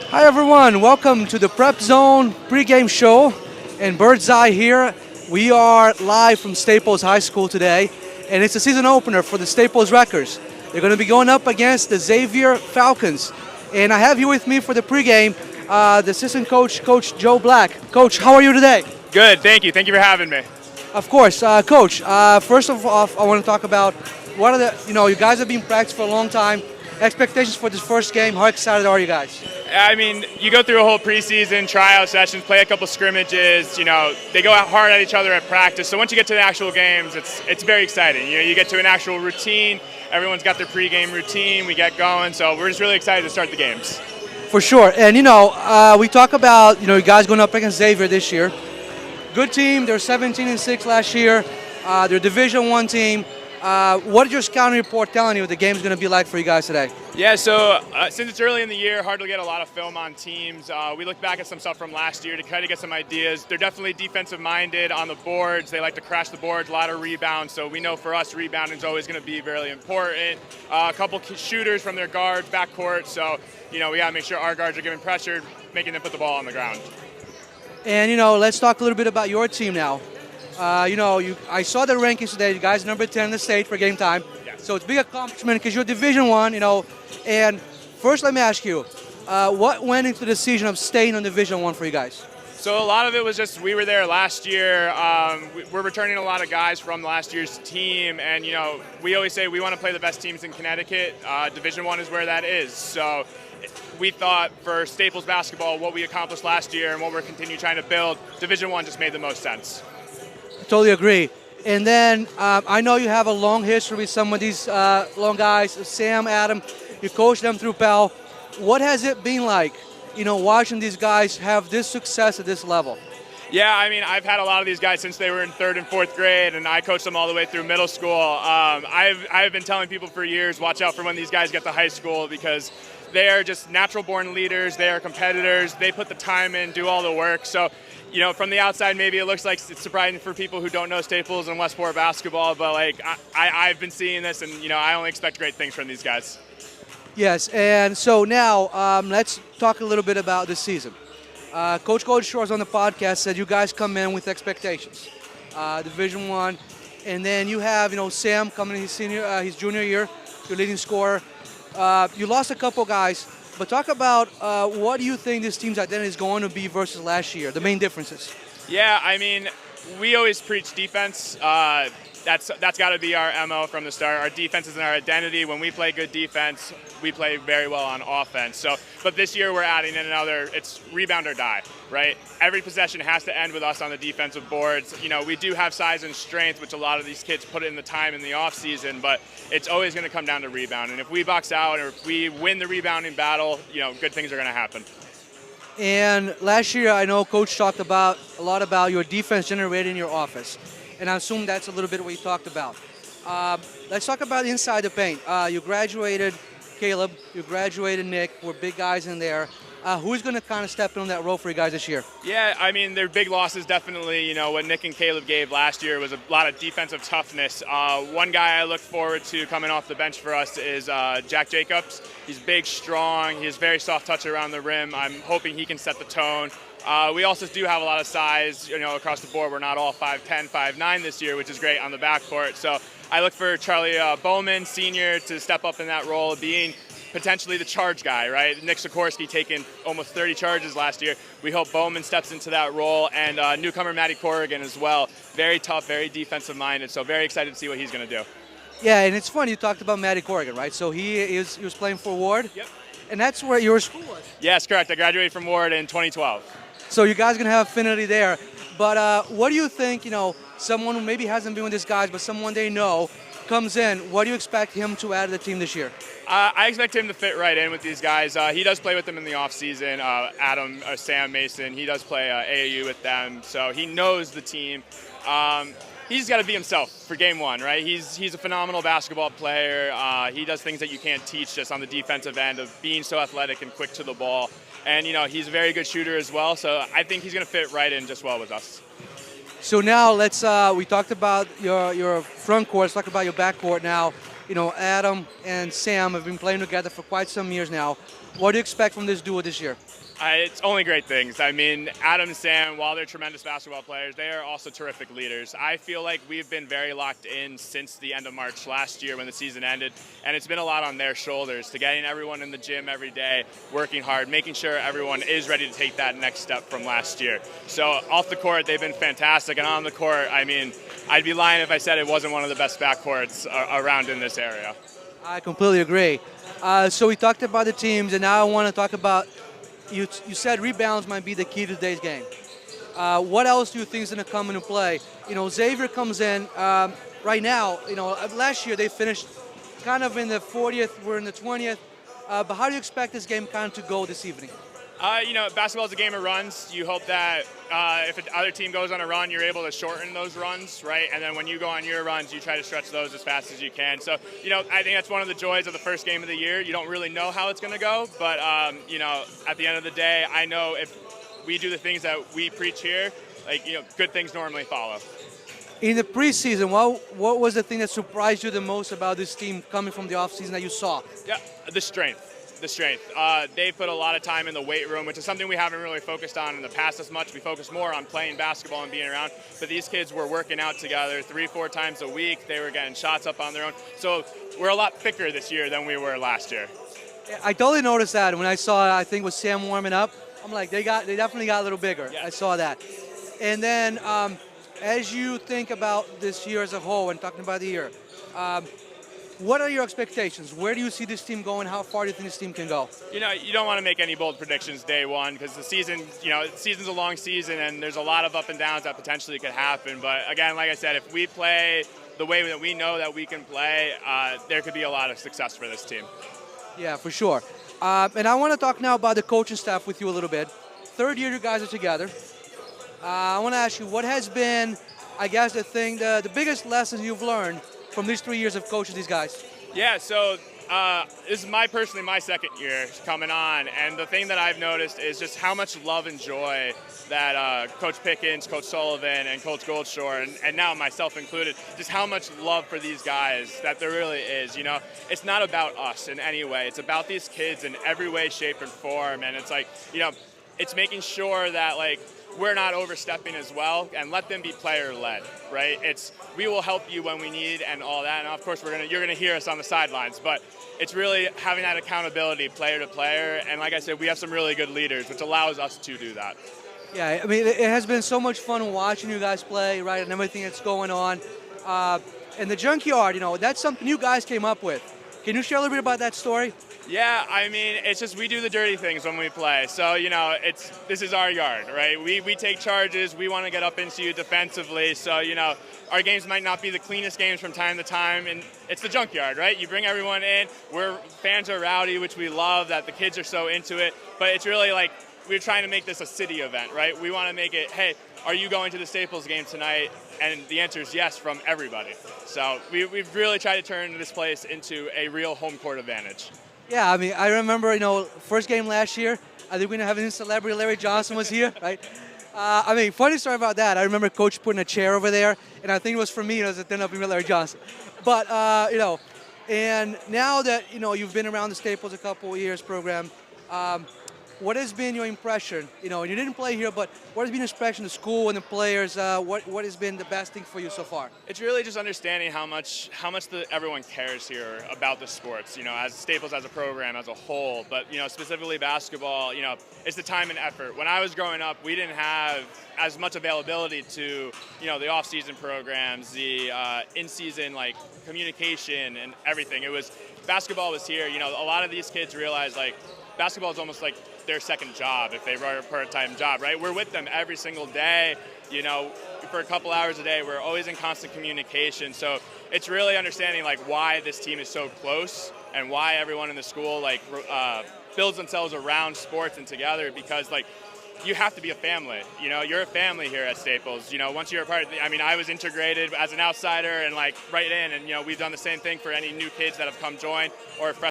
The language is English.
Hi everyone, welcome to the PrepZone pregame show and Bird's Eye here. We are live from Staples High School today, and it's a season opener for the Staples Wreckers. They're going to be going up against the Xavier Falcons. And I have here with me for the pregame the assistant coach, Coach Joe Black. Coach, how are you today? Good, thank you. Thank you for having me. Of course. Coach, first of all, I want to talk about what are you guys have been practicing for a long time. Expectations for this first game, how excited are you guys? I mean, you go through a whole preseason tryout sessions, play a couple scrimmages. They go out hard at each other at practice. So once you get to the actual games, it's very exciting. You get to an actual routine. Everyone's got their pregame routine. We get going. So we're just really excited to start the games. For sure. And, we talk about, you guys going up against Xavier this year. Good team. They're 17-6 last year. They're Division I team. What is your scouting report telling you the game's going to be like for you guys today? Yeah, so since it's early in the year, hard to get a lot of film on teams. We look back at some stuff from last year to try to get some ideas. They're definitely defensive-minded on the boards. They like to crash the boards, a lot of rebounds. So we know for us, rebounding is always going to be really important. A couple shooters from their guards, backcourt. So, we got to make sure our guards are giving pressure, making them put the ball on the ground. And, let's talk a little bit about your team now. I saw the rankings today. You guys are number 10 in the state for game time. Yes. So it's a big accomplishment because you're Division I, And first, let me ask you, what went into the decision of staying on Division I for you guys? So a lot of it was just we were there last year. We're returning a lot of guys from last year's team. And, we always say we want to play the best teams in Connecticut. Division I is where that is. So we thought for Staples basketball, what we accomplished last year and what we're continuing trying to build, Division I just made the most sense. Totally agree. And then I know you have a long history with some of these long guys, Sam, Adam. You coached them through Pell. What has it been like, watching these guys have this success at this level? Yeah, I mean, I've had a lot of these guys since they were in 3rd and 4th grade, and I coached them all the way through middle school. I've been telling people for years, watch out for when these guys get to high school because they are just natural-born leaders. They are competitors. They put the time in, do all the work. So, from the outside, maybe it looks like it's surprising for people who don't know Staples and Westport basketball, but I've been seeing this, and I only expect great things from these guys. Yes, and so now let's talk a little bit about this season. Coach Goldshores on the podcast said you guys come in with expectations, Division I, and then you have Sam coming in his junior year, your leading scorer. You lost a couple guys. But talk about what do you think this team's identity is going to be versus last year, the main differences? Yeah, I mean, we always preach defense. That's got to be our MO from the start. Our defense is our identity. When we play good defense, we play very well on offense. But this year we're adding in it's rebound or die, right? Every possession has to end with us on the defensive boards. We do have size and strength, which a lot of these kids put in the time in the off season, but it's always going to come down to rebound. And if we box out or if we win the rebounding battle, good things are going to happen. And last year, I know Coach talked a lot about your defense generating your offense. And I assume that's a little bit what you talked about. Let's talk about inside the paint. You graduated Caleb, you graduated Nick. We're big guys in there. Who's going to kind of step in on that role for you guys this year? Yeah, I mean, their big losses definitely, what Nick and Caleb gave last year was a lot of defensive toughness. One guy I look forward to coming off the bench for us is Jack Jacobs. He's big, strong. He has very soft touch around the rim. I'm hoping he can set the tone. We also do have a lot of size, across the board. We're not all 5'10", 5'9" this year, which is great on the backcourt. So I look for Charlie Bowman, senior, to step up in that role of being potentially the charge guy, right? Nick Sikorsky taking almost 30 charges last year. We hope Bowman steps into that role, and newcomer Matty Corrigan as well. Very tough, very defensive-minded, so very excited to see what he's going to do. Yeah, and it's funny, you talked about Matty Corrigan, right? So he was playing for Ward? Yep. And that's where your school was? Yes, correct. I graduated from Ward in 2012. So you guys are going to have affinity there. But what do you think, someone who maybe hasn't been with these guys, but someone they know, comes in, what do you expect him to add to the team this year? I expect him to fit right in with these guys. He does play with them in the offseason. Sam Mason, he does play AAU with them, so he knows the team. He's got to be himself for game one, right? He's a phenomenal basketball player. He does things that you can't teach just on the defensive end of being so athletic and quick to the ball. And, he's a very good shooter as well, so I think he's going to fit right in just well with us. So now let's. We talked about your front court. Let's talk about your back court now. Adam and Sam have been playing together for quite some years now. What do you expect from this duo this year? It's only great things. I mean, Adam and Sam, while they're tremendous basketball players, they are also terrific leaders. I feel like we've been very locked in since the end of March last year when the season ended, and it's been a lot on their shoulders to getting everyone in the gym every day, working hard, making sure everyone is ready to take that next step from last year. So off the court, they've been fantastic, and on the court, I mean, I'd be lying if I said it wasn't one of the best backcourts around in this area. I completely agree. So we talked about the teams, and now I want to talk about. You said rebounds might be the key to today's game. What else do you think is going to come into play? Xavier comes in right now. Last year they finished kind of in the 40th. We're in the 20th. But how do you expect this game kind of to go this evening? Basketball is a game of runs. You hope that if the other team goes on a run, you're able to shorten those runs, right? And then when you go on your runs, you try to stretch those as fast as you can. So, I think that's one of the joys of the first game of the year. You don't really know how it's going to go, but, at the end of the day, I know if we do the things that we preach here, good things normally follow. In the preseason, what was the thing that surprised you the most about this team coming from the offseason that you saw? Yeah, the strength. They put a lot of time in the weight room, which is something we haven't really focused on in the past as much. We focus more on playing basketball and being around. But these kids were working out together 3-4 times a week. They were getting shots up on their own. So we're a lot thicker this year than we were last year. I totally noticed that when I saw, I think, with Sam warming up. I'm like, they definitely got a little bigger. Yeah. I saw that. And then as you think about this year as a whole and talking about the year, what are your expectations? Where do you see this team going? How far do you think this team can go? You don't want to make any bold predictions day one because the season, the season's a long season and there's a lot of up and downs that potentially could happen. But again, like I said, if we play the way that we know that we can play, there could be a lot of success for this team. Yeah, for sure. And I want to talk now about the coaching staff with you a little bit. Third year you guys are together. I want to ask you, what has been, I guess, the biggest lessons you've learned from these 3 years of coaching these guys? Yeah, so this is personally my second year coming on, and the thing that I've noticed is just how much love and joy that Coach Pickens, Coach Sullivan, and Coach Goldshore, and now myself included, just how much love for these guys that there really is. It's not about us in any way. It's about these kids in every way, shape, and form, and it's it's making sure that we're not overstepping as well, and let them be player-led, right? We will help you when we need and all that, and of course you're gonna hear us on the sidelines, but it's really having that accountability player to player, and like I said, we have some really good leaders, which allows us to do that. Yeah, I mean, it has been so much fun watching you guys play, right, and everything that's going on. And the junkyard, that's something you guys came up with. Can you share a little bit about that story? Yeah, I mean, it's just we do the dirty things when we play. So, this is our yard, right? We take charges. We want to get up into you defensively. So, our games might not be the cleanest games from time to time, and it's the junkyard, right? You bring everyone in. Fans are rowdy, which we love, that the kids are so into it. But it's really we're trying to make this a city event, right? We want to make it, hey, are you going to the Staples game tonight? And the answer is yes from everybody. So we've really tried to turn this place into a real home court advantage. Yeah, I mean, I remember, first game last year, I think we didn't have any celebrity. Larry Johnson was here, right? Funny story about that. I remember Coach putting a chair over there, and I think it was for me, it ended up being Larry Johnson. But, and now that, you've been around the Staples a couple of years program, what has been your impression? You didn't play here, but what has been your impression of the school and the players? What has been the best thing for you so far? It's really just understanding how much everyone cares here about the sports. As Staples as a program as a whole, but specifically basketball. It's the time and effort. When I was growing up, we didn't have as much availability to the off-season programs, the in-season communication and everything. Basketball was here. A lot of these kids realize basketball is almost like their second job if they run a part-time job, right? We're with them every single day, for a couple hours a day. We're always in constant communication. So it's really understanding why this team is so close and why everyone in the school builds themselves around sports and together, because you have to be a family. You're a family here at Staples. Once you're a part of I was integrated as an outsider and right in, and we've done the same thing for any new kids that have come join or